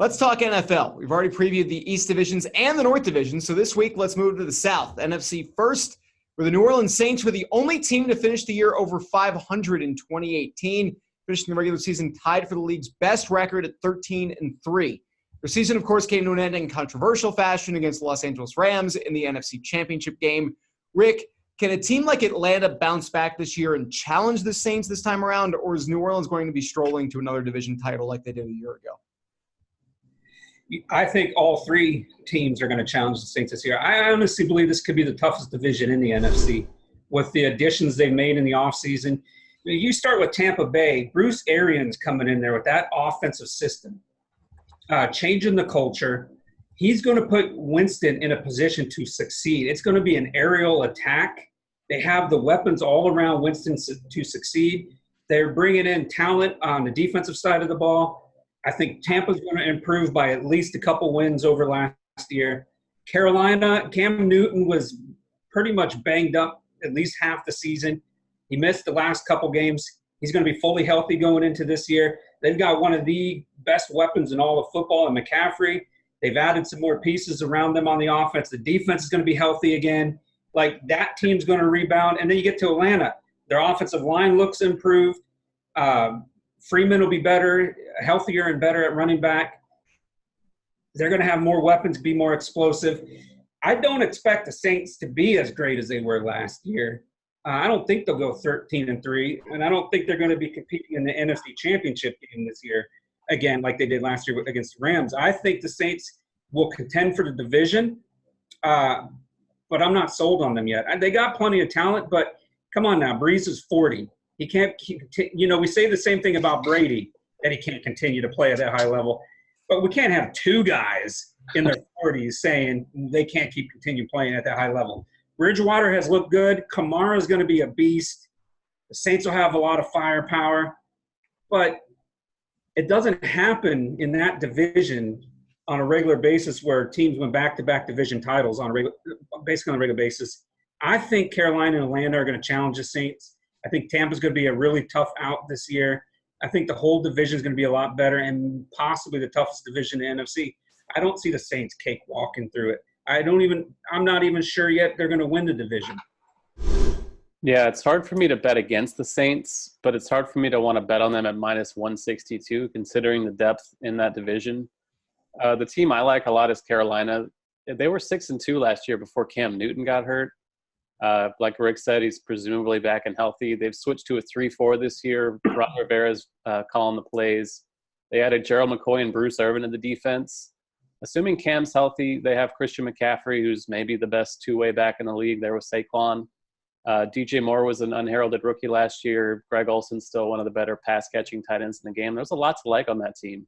Let's talk NFL. We've already previewed the East Divisions and the North Division, so this week let's move to the South. NFC first, where the New Orleans Saints were the only team to finish the year over 500 in 2018, finishing the regular season tied for the league's best record at 13-3. Their season, of course, came to an end in controversial fashion against the Los Angeles Rams in the NFC Championship game. Rick, can a team like Atlanta bounce back this year and challenge the Saints this time around, or is New Orleans going to be strolling to another division title like they did a year ago? I think all three teams are going to challenge the Saints this year. I honestly believe this could be the toughest division in the NFC with the additions they've made in the offseason. You start with Tampa Bay. Bruce Arians coming in there with that offensive system, changing the culture. He's going to put Winston in a position to succeed. It's going to be an aerial attack. They have the weapons all around Winston to succeed. They're bringing in talent on the defensive side of the ball. I think Tampa's going to improve by at least a couple wins over last year. Carolina, Cam Newton was pretty much banged up at least half the season. He missed the last couple games. He's going to be fully healthy going into this year. They've got one of the best weapons in all of football in McCaffrey. They've added some more pieces around them on the offense. The defense is going to be healthy again. Like, that team's going to rebound. And then you get to Atlanta. Their offensive line looks improved. Freeman will be better, healthier and better at running back. They're going to have more weapons, be more explosive. I don't expect the Saints to be as great as they were last year. I don't think they'll go 13-3, and I don't think they're going to be competing in the NFC Championship game this year again like they did last year against the Rams. I think the Saints will contend for the division, but I'm not sold on them yet. They got plenty of talent, but come on now, Breeze is 40. He can't – we say the same thing about Brady, that he can't continue to play at that high level. But we can't have two guys in their 40s saying they can't continue playing at that high level. Bridgewater has looked good. Kamara is going to be a beast. The Saints will have a lot of firepower. But it doesn't happen in that division on a regular basis where teams win back-to-back division titles basically on a regular basis. I think Carolina and Atlanta are going to challenge the Saints. I think Tampa's going to be a really tough out this year. I think the whole division is going to be a lot better and possibly the toughest division in the NFC. I don't see the Saints cakewalking through it. I'm not even sure yet they're going to win the division. Yeah, it's hard for me to bet against the Saints, but it's hard for me to want to bet on them at minus 162, considering the depth in that division. The team I like a lot is Carolina. They were 6-2 last year before Cam Newton got hurt. Like Rick said, he's presumably back and healthy. They've switched to a 3-4 this year. Ron Rivera's calling the plays. They added Gerald McCoy and Bruce Irvin to the defense. Assuming Cam's healthy, they have Christian McCaffrey, who's maybe the best two-way back in the league. There was Saquon. DJ Moore was an unheralded rookie last year. Greg Olson's still one of the better pass-catching tight ends in the game. There's a lot to like on that team.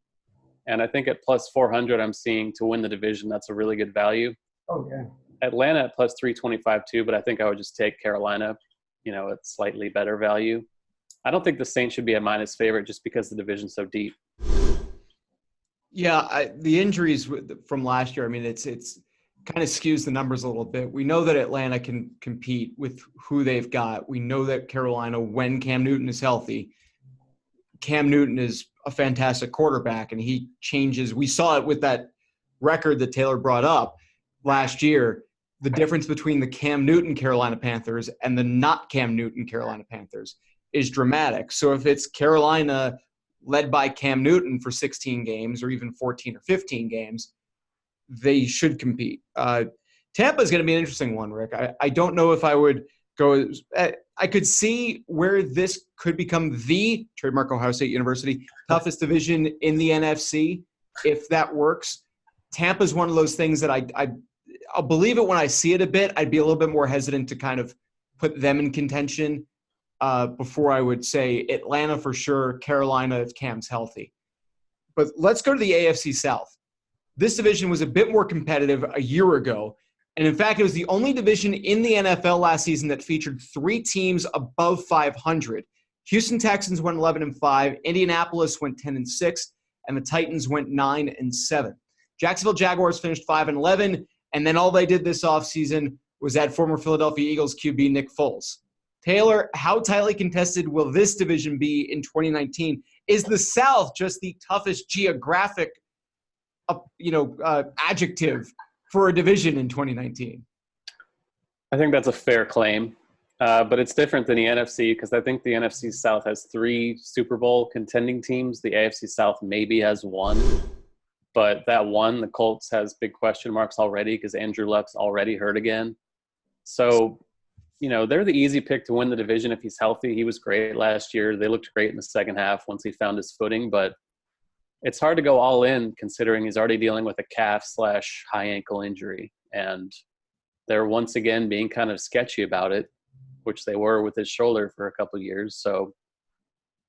And I think at plus 400, I'm seeing to win the division, that's a really good value. Oh, yeah. Atlanta at plus 325 too, but I think I would just take Carolina, at slightly better value. I don't think the Saints should be a minus favorite just because the division's so deep. Yeah, the injuries from last year, it's kind of skews the numbers a little bit. We know that Atlanta can compete with who they've got. We know that Carolina, when Cam Newton is healthy, Cam Newton is a fantastic quarterback, and he changes. We saw it with that record that Taylor brought up last year, the difference between the Cam Newton Carolina Panthers and the not Cam Newton Carolina Panthers is dramatic. So if it's Carolina led by Cam Newton for 16 games or even 14 or 15 games, they should compete. Tampa is going to be an interesting one, Rick. I don't know if I would go – I could see where this could become the trademark Ohio State University toughest division in the NFC if that works. Tampa is one of those things that I'll believe it when I see it a bit. I'd be a little bit more hesitant to kind of put them in contention before I would say Atlanta for sure, Carolina if Cam's healthy. But let's go to the AFC South. This division was a bit more competitive a year ago. And in fact, it was the only division in the NFL last season that featured three teams above 500. Houston Texans went 11-5, Indianapolis went 10-6, and the Titans went 9-7. Jacksonville Jaguars finished 5-11, and then all they did this offseason was add former Philadelphia Eagles QB Nick Foles. Taylor, how tightly contested will this division be in 2019? Is the South just the toughest geographic adjective for a division in 2019. I think that's a fair claim. But it's different than the NFC because I think the NFC South has 3 Super Bowl contending teams. The AFC South maybe has 1. But that one, the Colts, has big question marks already because Andrew Luck's already hurt again. So, they're the easy pick to win the division if he's healthy. He was great last year. They looked great in the second half once he found his footing. But it's hard to go all in considering he's already dealing with a calf/high ankle injury. And they're once again being kind of sketchy about it, which they were with his shoulder for a couple of years. So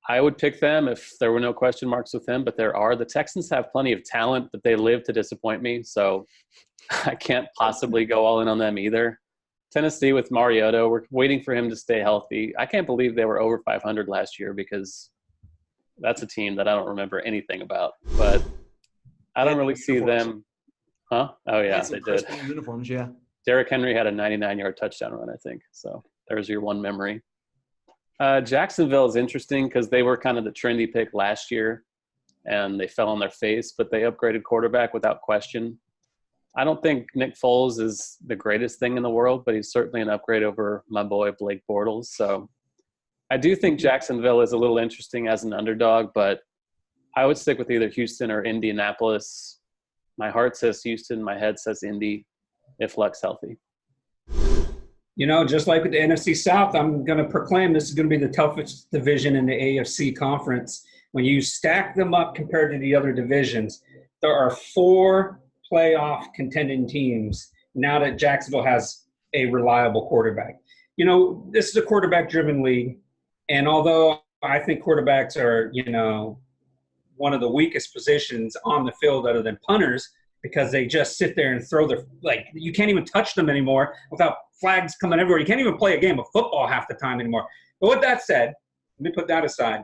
I would pick them if there were no question marks with him, but there are. The Texans have plenty of talent, but they live to disappoint me. So I can't possibly go all in on them either. Tennessee with Mariota, we're waiting for him to stay healthy. I can't believe they were over 500 last year because that's a team that I don't remember anything about. But I don't really see them. Huh? Oh, yeah, they did. Uniforms, yeah. Derrick Henry had a 99-yard touchdown run, I think. So there's your one memory. Jacksonville is interesting because they were kind of the trendy pick last year, and they fell on their face, but they upgraded quarterback without question. I don't think Nick Foles is the greatest thing in the world, but he's certainly an upgrade over my boy Blake Bortles. So I do think Jacksonville is a little interesting as an underdog, but I would stick with either Houston or Indianapolis. My heart says Houston, my head says Indy, if Luck's healthy. Just like with the NFC South, I'm going to proclaim this is going to be the toughest division in the AFC conference. When you stack them up compared to the other divisions, there are 4 playoff contending teams now that Jacksonville has a reliable quarterback. This is a quarterback-driven league, and although I think quarterbacks are, one of the weakest positions on the field other than punters because they just sit there and throw you can't even touch them anymore without flags coming everywhere. You can't even play a game of football half the time anymore. But with that said, let me put that aside.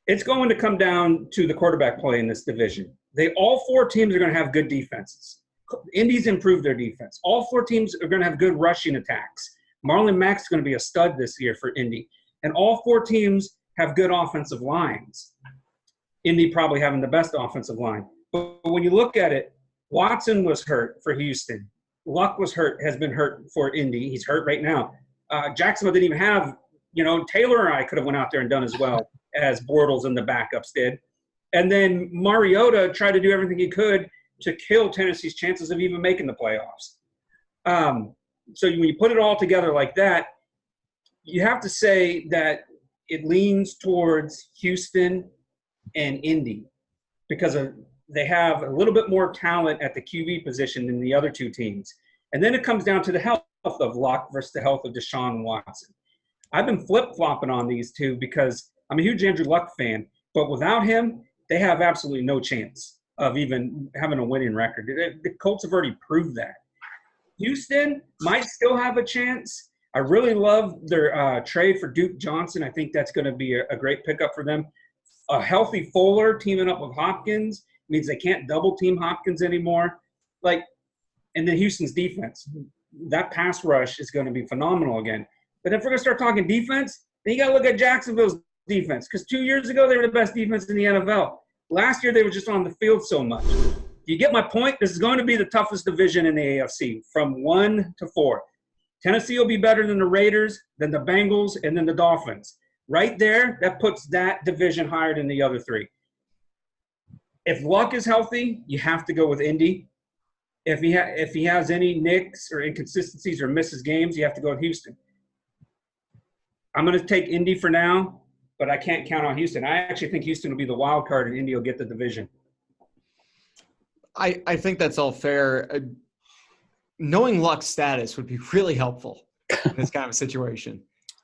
It's going to come down to the quarterback play in this division. All 4 teams are going to have good defenses. Indy's improved their defense. All 4 teams are going to have good rushing attacks. Marlon Mack's going to be a stud this year for Indy. And all 4 teams have good offensive lines. Indy probably having the best offensive line. But when you look at it, Watson was hurt for Houston. Luck has been hurt for Indy. He's hurt right now. Jacksonville didn't even have, Taylor and I could have went out there and done as well as Bortles and the backups did. And then Mariota tried to do everything he could to kill Tennessee's chances of even making the playoffs. So when you put it all together like that, you have to say that it leans towards Houston and Indy because they have a little bit more talent at the QB position than the other 2 teams. And then it comes down to the health of Luck versus the health of Deshaun Watson. I've been flip-flopping on these 2 because I'm a huge Andrew Luck fan, but without him, they have absolutely no chance of even having a winning record. The Colts have already proved that. Houston might still have a chance. I really love their trade for Duke Johnson. I think that's going to be a great pickup for them. A healthy Fuller teaming up with Hopkins means they can't double-team Hopkins anymore. And then Houston's defense. That pass rush is going to be phenomenal again. But if we're going to start talking defense, then you got to look at Jacksonville's defense because 2 years ago they were the best defense in the NFL. Last year they were just on the field so much. You get my point? This is going to be the toughest division in the AFC from 1 to 4. Tennessee will be better than the Raiders, then the Bengals, and then the Dolphins. Right there, that puts that division higher than the other 3. If Luck is healthy, you have to go with Indy. If he has any nicks or inconsistencies or misses games, you have to go with Houston. I'm going to take Indy for now, but I can't count on Houston. I actually think Houston will be the wild card and Indy will get the division. I think that's all fair. Knowing Luck's status would be really helpful in this kind of situation.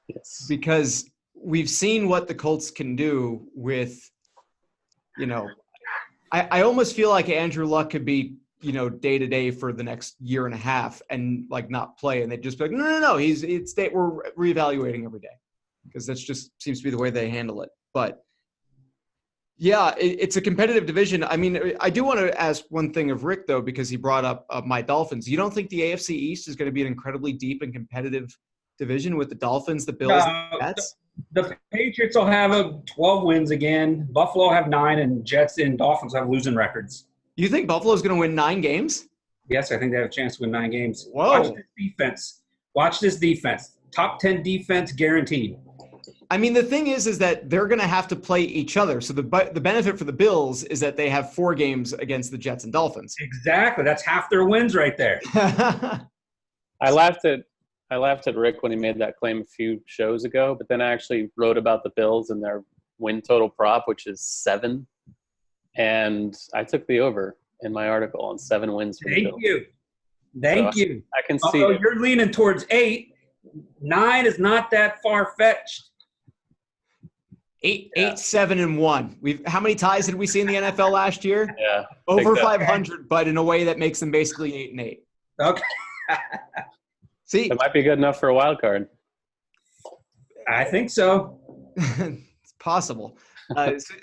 Yes. Because we've seen what the Colts can do with, I almost feel like Andrew Luck could be, day to day for the next year and a half and not play. And they'd just be like, no, we're reevaluating every day because that's just seems to be the way they handle it. But yeah, it's a competitive division. I mean, I do want to ask one thing of Rick though, because he brought up my Dolphins. You don't think the AFC East is going to be an incredibly deep and competitive division with the Dolphins, the Bills, and the Jets? The Patriots will have 12 wins again. Buffalo have 9, and Jets and Dolphins have losing records. You think Buffalo's going to win 9 games? Yes, I think they have a chance to win 9 games. Whoa. Watch this defense. Watch this defense. Top 10 defense guaranteed. I mean, the thing is that they're going to have to play each other. So the benefit for the Bills is that they have 4 games against the Jets and Dolphins. Exactly. That's half their wins right there. I laughed at Rick when he made that claim a few shows ago, but then I actually wrote about the Bills and their win total prop, which is 7. And I took the over in my article on 7 wins for the Bills. Thank you. I can see it. You're leaning towards 8. 9 is not that far-fetched. 8, 7, and 1. How many ties did we see in the NFL last year? Yeah. Over 500, but in a way that makes them basically 8 and 8. Okay. See, it might be good enough for a wild card. I think so. It's possible.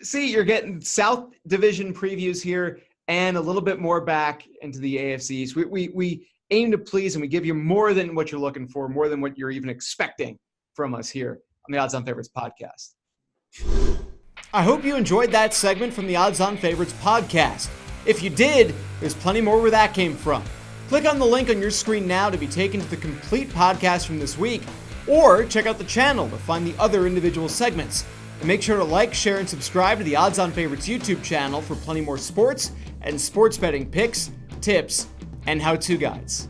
See, you're getting South Division previews here and a little bit more back into the AFC. So we aim to please, and we give you more than what you're looking for, more than what you're even expecting from us here on the Odds On Favorites podcast. I hope you enjoyed that segment from the Odds On Favorites podcast. If you did, there's plenty more where that came from. Click on the link on your screen now to be taken to the complete podcast from this week, or check out the channel to find the other individual segments. And make sure to like, share, and subscribe to the Odds On Favorites YouTube channel for plenty more sports and sports betting picks, tips, and how-to guides.